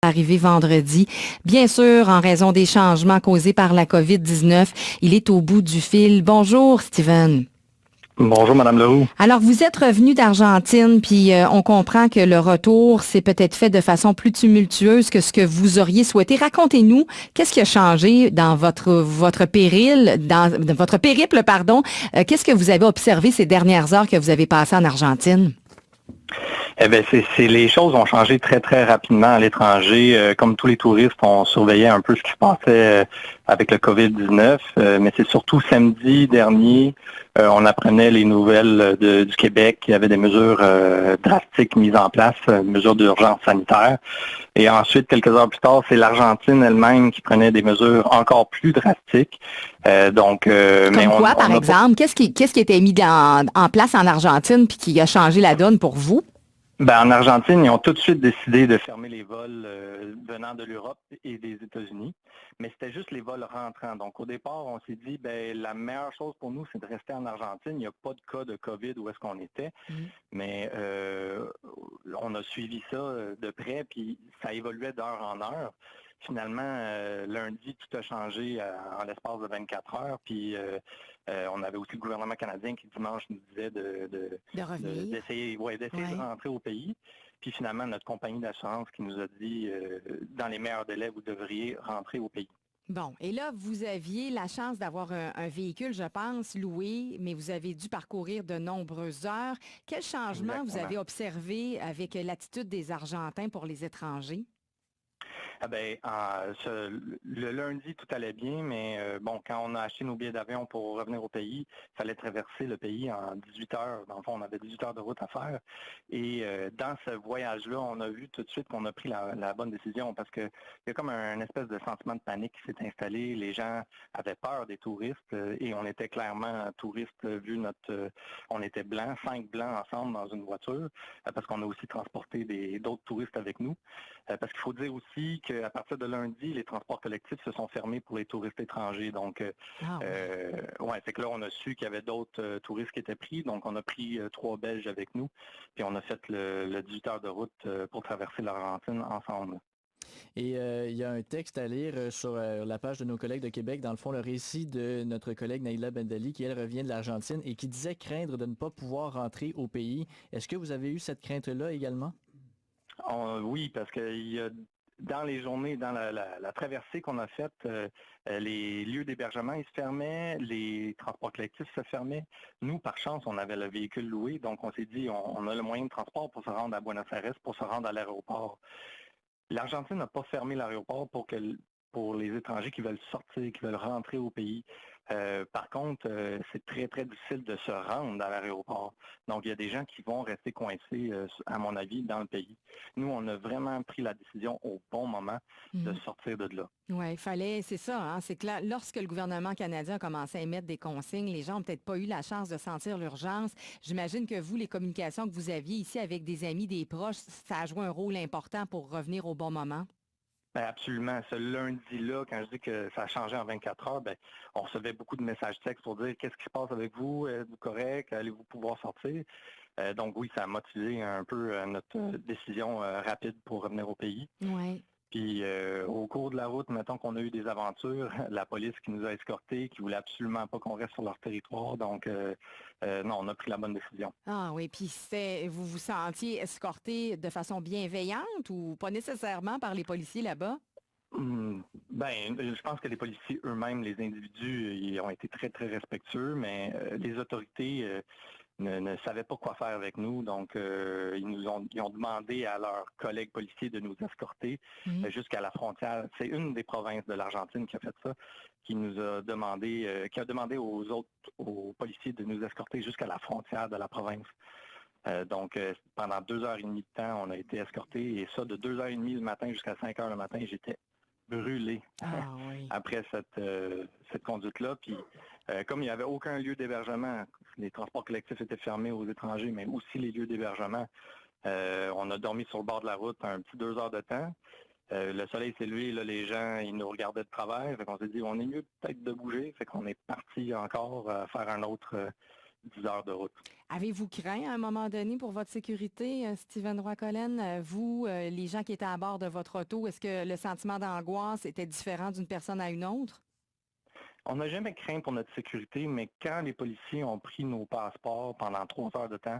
Arrivé vendredi. Bien sûr, en raison des changements causés par la COVID-19, il est au bout du fil. Bonjour, Steven. Bonjour, Madame Leroux. Alors, vous êtes revenu d'Argentine, puis on comprend que le retour s'est peut-être fait de façon plus tumultueuse que ce que vous auriez souhaité. Racontez-nous, qu'est-ce qui a changé dans votre périple, pardon. Qu'est-ce que vous avez observé ces dernières heures que vous avez passées en Argentine? Eh bien, les choses ont changé très, très rapidement à l'étranger. Comme tous les touristes, on surveillait un peu ce qui se passait avec le COVID-19. Mais c'est surtout samedi dernier, on apprenait les nouvelles du Québec. Il y avait des mesures drastiques mises en place, mesures d'urgence sanitaire. Et ensuite, quelques heures plus tard, c'est l'Argentine elle-même qui prenait des mesures encore plus drastiques. Comme quoi, par exemple? Qu'est-ce qui a été mis en place en Argentine puis qui a changé la donne pour vous? En Argentine, ils ont tout de suite décidé de fermer les vols venant de l'Europe et des États-Unis, mais c'était juste les vols rentrants. Donc, au départ, on s'est dit, la meilleure chose pour nous, c'est de rester en Argentine. Il n'y a pas de cas de COVID où est-ce qu'on était, mais on a suivi ça de près, puis ça évoluait d'heure en heure. Finalement, lundi, tout a changé en l'espace de 24 heures, puis on avait aussi le gouvernement canadien qui, dimanche, nous disait d'essayer de rentrer au pays. Puis finalement, notre compagnie d'assurance qui nous a dit, dans les meilleurs délais, vous devriez rentrer au pays. Bon, et là, vous aviez la chance d'avoir un véhicule, je pense, loué, mais vous avez dû parcourir de nombreuses heures. Quel changement vous Exactement. avez observé avec l'attitude des Argentins pour les étrangers? Le lundi, tout allait bien, mais quand on a acheté nos billets d'avion pour revenir au pays, il fallait traverser le pays en 18 heures. Dans le fond, on avait 18 heures de route à faire. Et dans ce voyage-là, on a vu tout de suite qu'on a pris la bonne décision parce qu'il y a comme un espèce de sentiment de panique qui s'est installé. Les gens avaient peur des touristes et on était clairement touristes vu on était blancs, 5 blancs ensemble dans une voiture parce qu'on a aussi transporté d'autres touristes avec nous. Parce qu'il faut dire aussi qu'à partir de lundi, les transports collectifs se sont fermés pour les touristes étrangers. Donc, c'est que là, on a su qu'il y avait d'autres touristes qui étaient pris. Donc, on a pris 3 Belges avec nous. Puis, on a fait le 18 heures de route pour traverser l'Argentine ensemble. Et il y a un texte à lire sur la page de nos collègues de Québec, dans le fond, le récit de notre collègue Naïla Bendali, qui, elle, revient de l'Argentine et qui disait craindre de ne pas pouvoir rentrer au pays. Est-ce que vous avez eu cette crainte-là également? Oui, parce que dans les journées, dans la traversée qu'on a faite, les lieux d'hébergement, ils se fermaient, les transports collectifs se fermaient. Nous, par chance, on avait le véhicule loué, donc on s'est dit, on a le moyen de transport pour se rendre à Buenos Aires, pour se rendre à l'aéroport. L'Argentine n'a pas fermé l'aéroport pour les étrangers qui veulent sortir, qui veulent rentrer au pays. Par contre, c'est très, très difficile de se rendre à l'aéroport. Donc, il y a des gens qui vont rester coincés, à mon avis, dans le pays. Nous, on a vraiment pris la décision au bon moment de sortir de là. Oui, il fallait, c'est ça, hein, c'est que là, lorsque le gouvernement canadien a commencé à émettre des consignes, les gens n'ont peut-être pas eu la chance de sentir l'urgence. J'imagine que vous, les communications que vous aviez ici avec des amis, des proches, ça a joué un rôle important pour revenir au bon moment. Absolument. Ce lundi-là, quand je dis que ça a changé en 24 heures, on recevait beaucoup de messages textes pour dire qu'est-ce qui se passe avec vous, êtes-vous correct, allez-vous pouvoir sortir? Donc oui, ça a motivé un peu notre décision rapide pour revenir au pays. Oui. Puis au cours de la route, mettons qu'on a eu des aventures, la police qui nous a escortés, qui voulait absolument pas qu'on reste sur leur territoire. Donc non, on a pris la bonne décision. Ah oui, puis vous vous sentiez escorté de façon bienveillante ou pas nécessairement par les policiers là-bas? Je pense que les policiers eux-mêmes, les individus, ils ont été très, très respectueux, mais les autorités ne savaient pas quoi faire avec nous. Donc, ils ont demandé à leurs collègues policiers de nous escorter jusqu'à la frontière. C'est une des provinces de l'Argentine qui a fait ça, qui a demandé aux policiers de nous escorter jusqu'à la frontière de la province. Donc, pendant 2 heures et demie de temps, on a été escortés. Et ça, de 2 heures et demie le matin jusqu'à 5 heures le matin, j'étais brûlé Ah oui. après cette conduite-là. Puis, comme il n'y avait aucun lieu d'hébergement, les transports collectifs étaient fermés aux étrangers, mais aussi les lieux d'hébergement, on a dormi sur le bord de la route un petit 2 heures de temps. Le soleil s'est levé, là, les gens, ils nous regardaient de travers. Fait qu'on s'est dit, on est mieux peut-être de bouger. Fait qu'on est parti encore faire 10 heures de route. Avez-vous craint à un moment donné pour votre sécurité, Steven Roy-Collen? Vous, les gens qui étaient à bord de votre auto, est-ce que le sentiment d'angoisse était différent d'une personne à une autre? On n'a jamais craint pour notre sécurité, mais quand les policiers ont pris nos passeports pendant 3 heures de temps,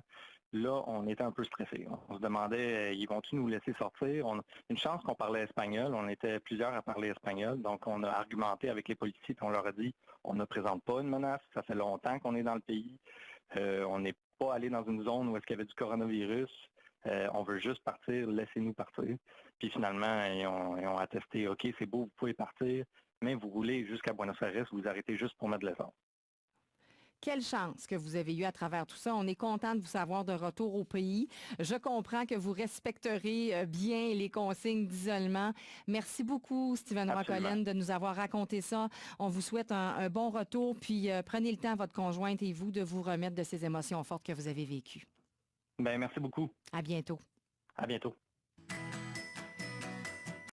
là, on était un peu stressés. On se demandait, ils vont-ils nous laisser sortir? Une chance qu'on parlait espagnol, on était plusieurs à parler espagnol, donc on a argumenté avec les policiers, puis on leur a dit, on ne présente pas une menace, ça fait longtemps qu'on est dans le pays, on n'est pas allé dans une zone où est-ce qu'il y avait du coronavirus, on veut juste partir, laissez-nous partir. Puis finalement, ils ont attesté, OK, c'est beau, vous pouvez partir, mais vous roulez jusqu'à Buenos Aires, vous arrêtez juste pour mettre de l'essence. Quelle chance que vous avez eue à travers tout ça. On est content de vous savoir de retour au pays. Je comprends que vous respecterez bien les consignes d'isolement. Merci beaucoup, Steven Roy-Collen, de nous avoir raconté ça. On vous souhaite un bon retour, puis prenez le temps, votre conjointe et vous, de vous remettre de ces émotions fortes que vous avez vécues. Bien, merci beaucoup. À bientôt. À bientôt.